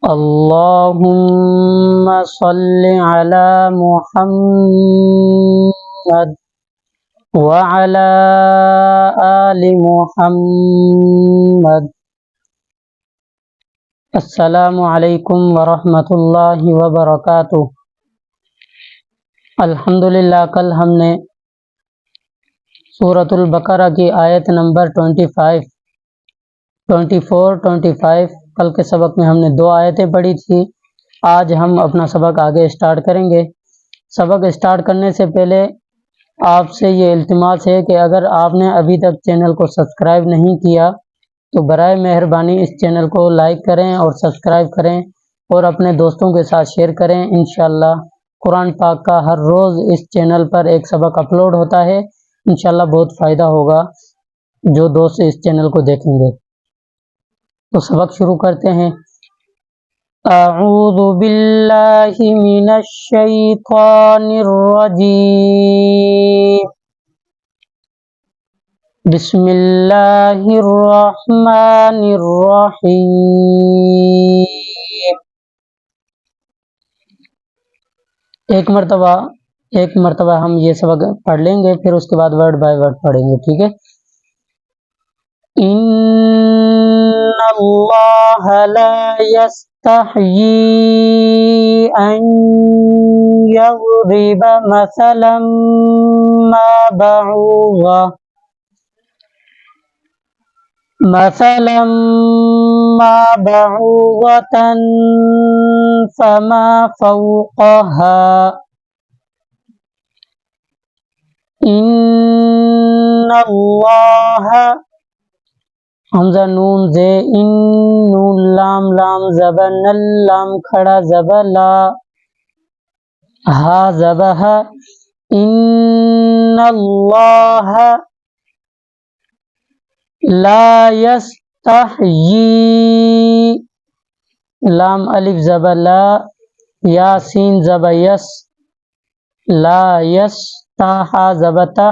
اللهم صل على محمد وعلى آل محمد۔ السلام علیکم ورحمۃ اللہ وبرکاتہ۔ الحمدللہ کل ہم نے سورۃ البقرہ کی آیت نمبر 24، 25 کل کے سبق میں ہم نے 2 آیتیں پڑھی تھی۔ آج ہم اپنا سبق آگے سٹارٹ کریں گے۔ سبق سٹارٹ کرنے سے پہلے آپ سے یہ التماس ہے کہ اگر آپ نے ابھی تک چینل کو سبسکرائب نہیں کیا تو برائے مہربانی اس چینل کو لائک کریں اور سبسکرائب کریں اور اپنے دوستوں کے ساتھ شیئر کریں۔ انشاءاللہ قرآن پاک کا ہر روز اس چینل پر ایک سبق اپلوڈ ہوتا ہے، انشاءاللہ بہت فائدہ ہوگا جو دوست اس چینل کو دیکھیں گے۔ تو سبق شروع کرتے ہیں۔ اعوذ باللہ من الشیطان الرجیم، بسم اللہ الرحمن الرحیم۔ ایک مرتبہ ہم یہ سبق پڑھ لیں گے، پھر اس کے بعد ورڈ بائی ورڈ پڑھیں گے، ٹھیک ہے؟ ان اللہ لا یستحیی ان یضرب مثلا ما بعوضة فما فوقها ان اللہ حمزہ نون زے ان نون لام لام زبر نل لام کھڑا زبر لا ہا زبر ہ ان اللہ لا یستحیی لام الف زبر لا یا سین زبر یس لا یس تا ہا زبر تہ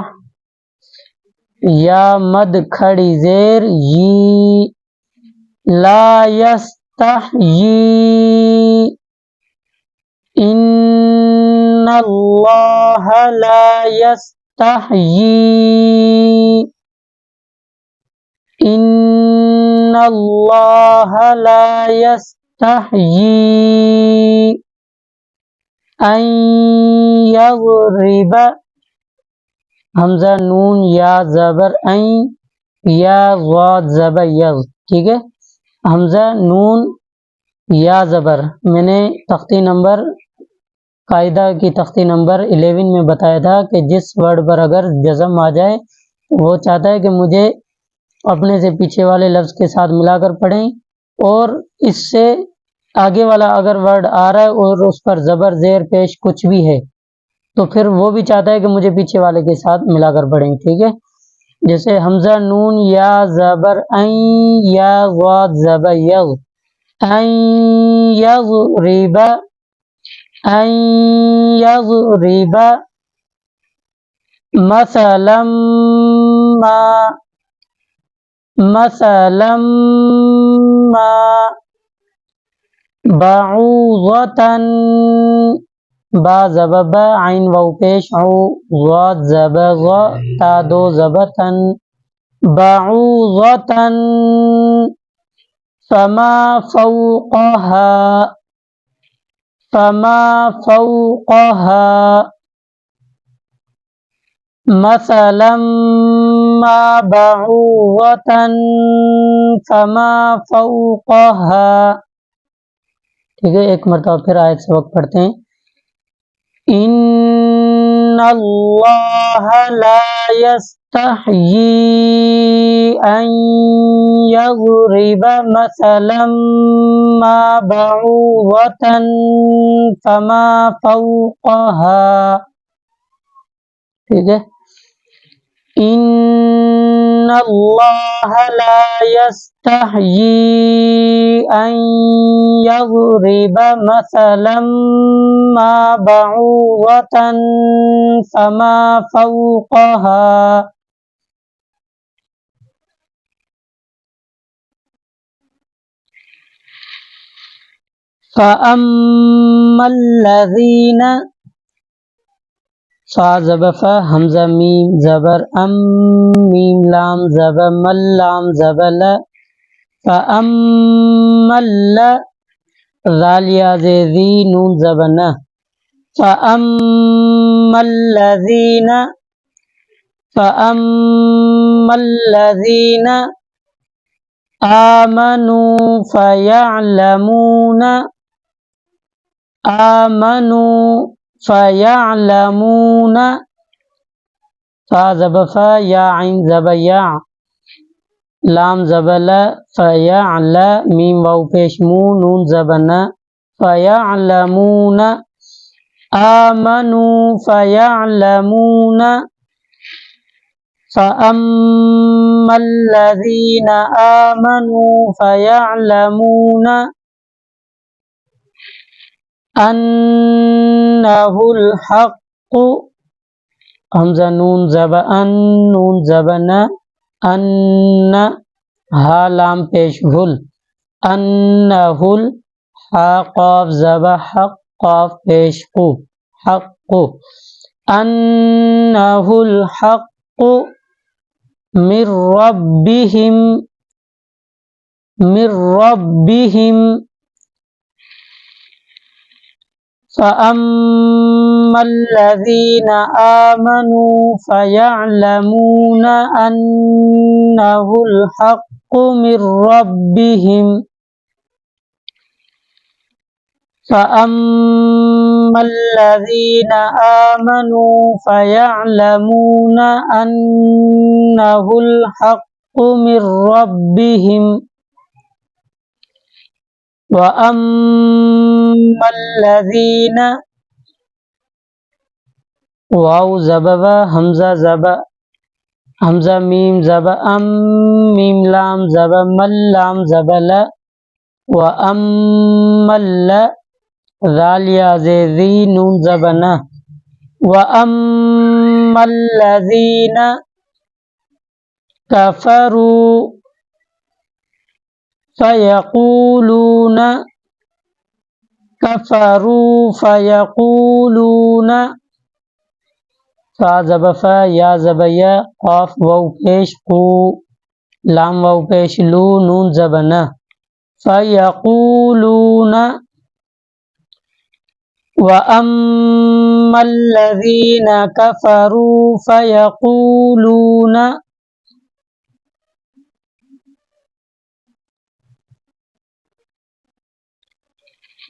یا مد کھڑی زیر یی لا یستحیی ان اللہ لا یستحیی ان اللہ لا یستحیی ان یضرب حمزہ نون یا زبر این یا غاد زبر یغ، ٹھیک ہے؟ حمزہ نون یا زبر میں نے قاعدہ کی تختی نمبر 11 میں بتایا تھا کہ جس ورڈ پر اگر جزم آ جائے وہ چاہتا ہے کہ مجھے اپنے سے پیچھے والے لفظ کے ساتھ ملا کر پڑھیں، اور اس سے آگے والا اگر ورڈ آ رہا ہے اور اس پر زبر زیر پیش کچھ بھی ہے تو پھر وہ بھی چاہتا ہے کہ مجھے پیچھے والے کے ساتھ ملا کر پڑھیں، ٹھیک ہے؟ جیسے حمزہ نون یا زبر این یا غاد زبر یغ این یضرب این یضرب مثلا ما بعوضة با زبر با عین واو پیش او غاد زبر غا تا دو زبر تن بعوضة فما فوقها مثلا ما بعوضة فما فوقها، ٹھیک ہے؟ ایک مرتبہ پھر آیت سبق پڑھتے ہیں۔ ان اللہ لا یستحیی ان یضرب مثلا ما بعوضة فما فوقها، ٹھیک ہے؟ ان اللہ لا یستحیی ان یضرب مثلا ما بعوضة فما فوقها فَأَمَّا الَّذِينَ فا زبر فا حمزہ میم زبر میم لام زبر لام زبر ل فَأَمَّا ذال یا ذی نون زبر ن فَأَمَّا الَّذِينَ آمَنُوا فَيَعْلَمُونَ فا زبر فا یا عین زبر یا لام زبر ل فیعل میم واو پیش مو نون زبر ن فیعلمون آمنوا فیعلمون فَأَمَّا الَّذِينَ آمَنُوا فَيَعْلَمُونَ أَنَّهُ الْحَقُّ حمزہ نون زبر نون زبر ن ان ہا لام پیش ہل انہ ہا قاف زبر حق قاف پیش قو حق انہ الحق من ربهم فَأَمَّا الَّذِينَ آمَنُوا فَيَعْلَمُونَ أَنَّهُ الْحَقُّ مِنْ رَبِّهِمْ فَأَمَّا الَّذِينَ آمَنُوا فَيَعْلَمُونَ أَنَّهُ الْحَقُّ مِنْ رَبِّهِمْ وَأَمَّا الَّذِينَ واو زبر حمزہ زبر حمزہ میم زبر میم لام زبر لام زبر ل وَأَمَّا ذال یا ذی نون زبر ن وَأَمَّا الَّذِينَ كَفَرُوا فَيَقُولُونَ فا زبر فا یا زبر یا قاف واو پیش قو لام واو پیش لو نون زبر ن فَيَقُولُونَ وَأَمَّا الَّذِينَ كَفَرُوا فَيَقُولُونَ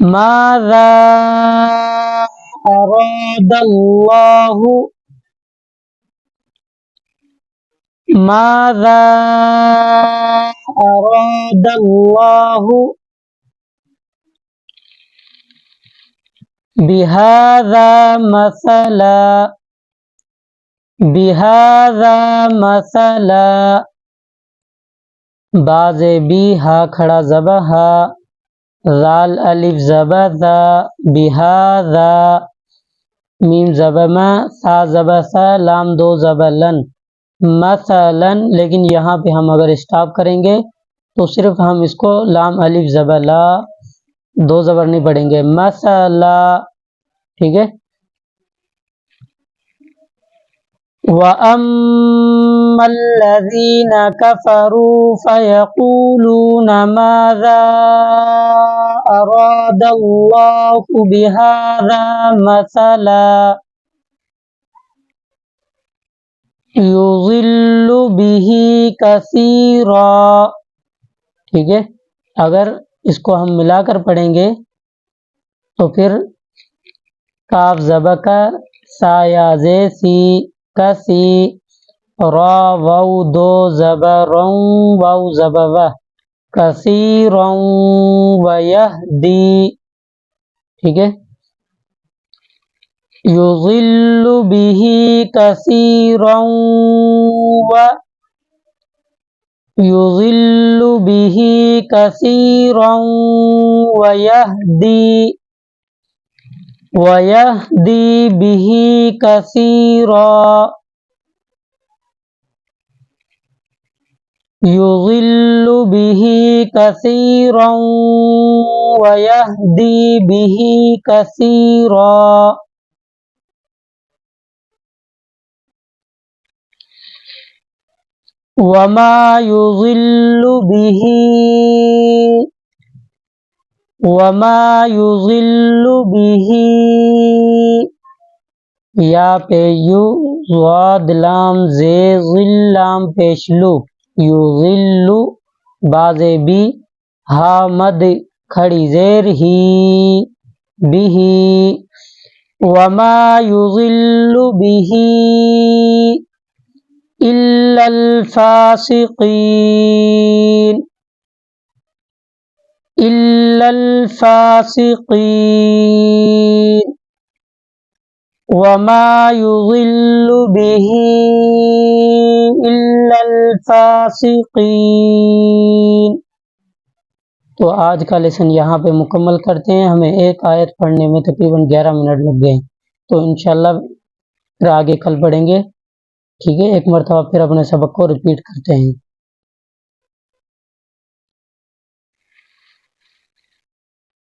ماذا أراد الله بهذا مثلا باز بی ہا کھڑا زبر ہا ذال الف زبر ذا بهذا میم زبر ما سا زبر سا لام دو زبر لن مثلا لیکن یہاں پہ ہم اگر اسٹاپ کریں گے تو صرف ہم اس کو لام الف زبر لا دو زبر نہیں پڑھیں گے مثلا ٹھیک ہے وَأَمَّا الَّذِينَ كَفَرُوا فَيَقُولُونَ مَاذَا أَرَادَ اللَّهُ بِهَذَا مَثَلًا يُضِلُّ بِهِ كَثِيرًا ٹھیک ہے اگر اس کو ہم ملا کر پڑھیں گے تو پھر کاف زبر کا سا یا زے سی کسی را واو دو زبر رون واو زبر و کثیرا ویہدی ٹھیک ہے یضل بہ کثیرا یضل بہ کثیرا ویہدی بہ کثیرا يضل به كثيرا ويهدي به كثيرا. وما يضل به یا پہ یو ضاد لام زے ظل لام پیشلو یضل باز بی ہا مد کھڑی زیر ہی بھی. وما یضل به الا الفاسقین وما يضل به الا الفاسقین. تو آج کا لیسن یہاں پہ مکمل کرتے ہیں. ہمیں ایک آیت پڑھنے میں تقریباً 11 منٹ لگ گئے، تو انشاءاللہ پھر آگے کل پڑھیں گے. ٹھیک ہے، ایک مرتبہ پھر اپنے سبق کو ریپیٹ کرتے ہیں.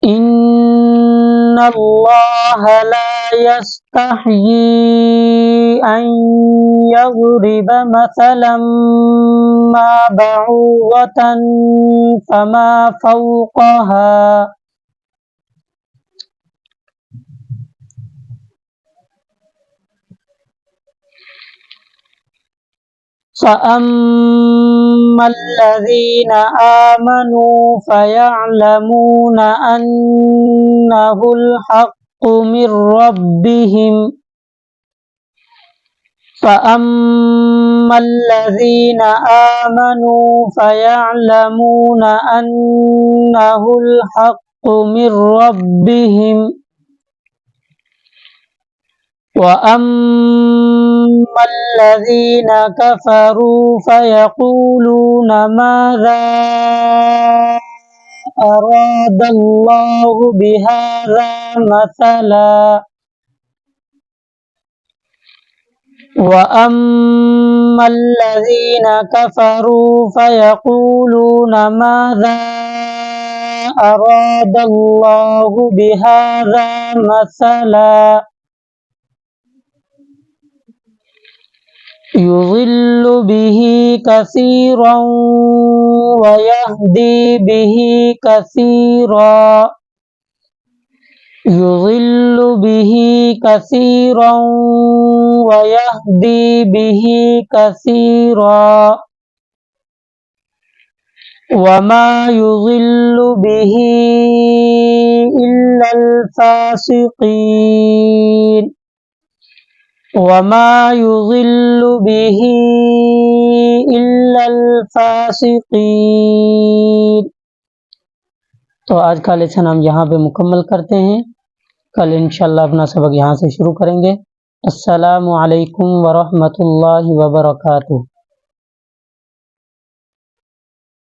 ان اللہ لا يستحيي ان يضرب مثلا ما بعوضة فما فوقها فأما الذين آمنوا فيعلمون أنه الحق من ربهم وأما الذين كفروا فيقولون ماذا أراد الله بهذا مثلا وأما الذين كفروا فيقولون ماذا أراد الله بهذا مثلا يضل به كثيرا ويهدي به كثيرا ويهدي به كثيرا. وما يضل به إلا الفاسقين تو آج کا لیسن ہم یہاں پہ مکمل کرتے ہیں. کل انشاءاللہ اپنا سبق یہاں سے شروع کریں گے. السلام علیکم ورحمۃ اللہ وبرکاتہ.